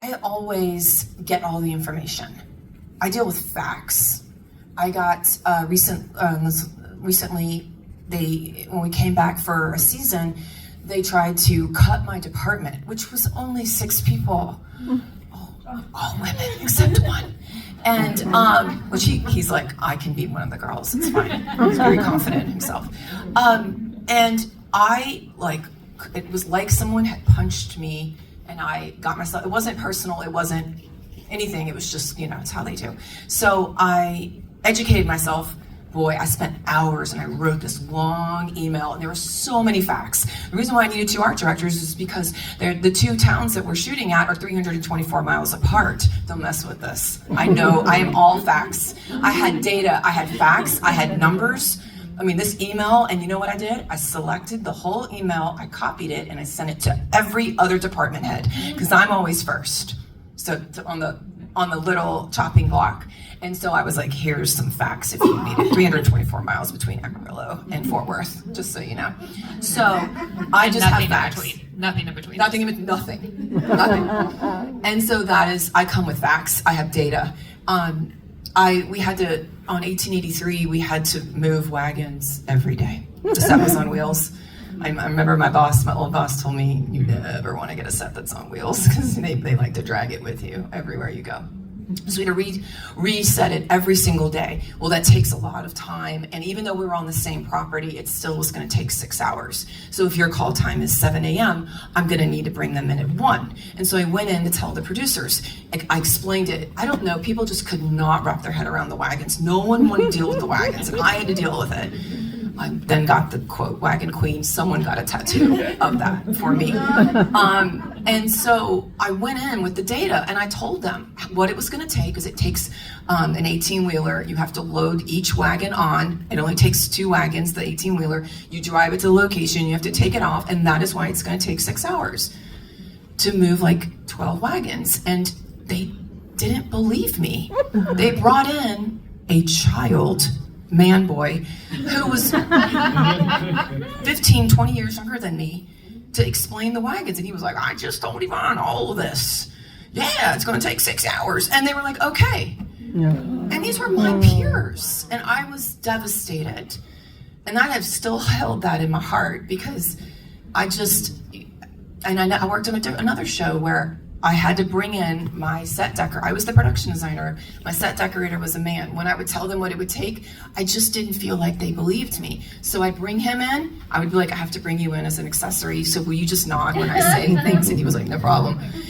I always get all the information. I deal with facts. I got recently, when we came back for a season, they tried to cut my department, which was only 6 people, all women except one. And which he's like, I can be one of the girls, it's fine. He's very confident in himself. And it was like someone had punched me, and I got myself, it wasn't personal, it wasn't anything, it was just, it's how they do. So I educated myself. Boy, I spent hours and I wrote this long email, and there were so many facts. The reason why I needed 2 art directors is because the 2 towns that we're shooting at are 324 miles apart. Don't mess with this. I know, I am all facts. I had data, I had facts, I had numbers. I mean, this email, and you know what I did? I selected the whole email, I copied it, and I sent it to every other department head, because I'm always first. So on the little chopping block. And so I was like, here's some facts if you need it. 324 miles between Amarillo and Fort Worth, just so you know. So I just have facts. Nothing in between. Nothing. And so I come with facts. I have data. We had to, on 1883, we had to move wagons every day. The set was on wheels. I remember my old boss told me, you never want to get a set that's on wheels, because they like to drag it with you everywhere you go. So we had to reset it every single day. Well, that takes a lot of time, and even though we were on the same property, it still was going to take 6 hours. So if your call time is 7 a.m., I'm going to need to bring them in at 1. And so I went in to tell the producers. I explained it. I don't know, people just could not wrap their head around the wagons. No one wanted to deal with the wagons, and I had to deal with it. I then got the quote, wagon queen. Someone got a tattoo of that for me. And so I went in with the data, and I told them what it was going to take, because it takes an 18-wheeler. You have to load each wagon on. It only takes 2 wagons, the 18-wheeler. You drive it to the location, you have to take it off, and that is why it's going to take 6 hours to move like 12 wagons. And they didn't believe me. They brought in a child man boy who was 15, 20 years younger than me to explain the wagons. And he was like, I just told Yvonne all of this. Yeah, it's going to take 6 hours. And they were like, okay. Yeah. And these were my peers. And I was devastated. And I have still held that in my heart, because I worked on another show where I had to bring in my set decorator. I was the production designer. My set decorator was a man. When I would tell them what it would take, I just didn't feel like they believed me. So I'd bring him in. I would be like, I have to bring you in as an accessory, so will you just nod when I say things? And he was like, no problem.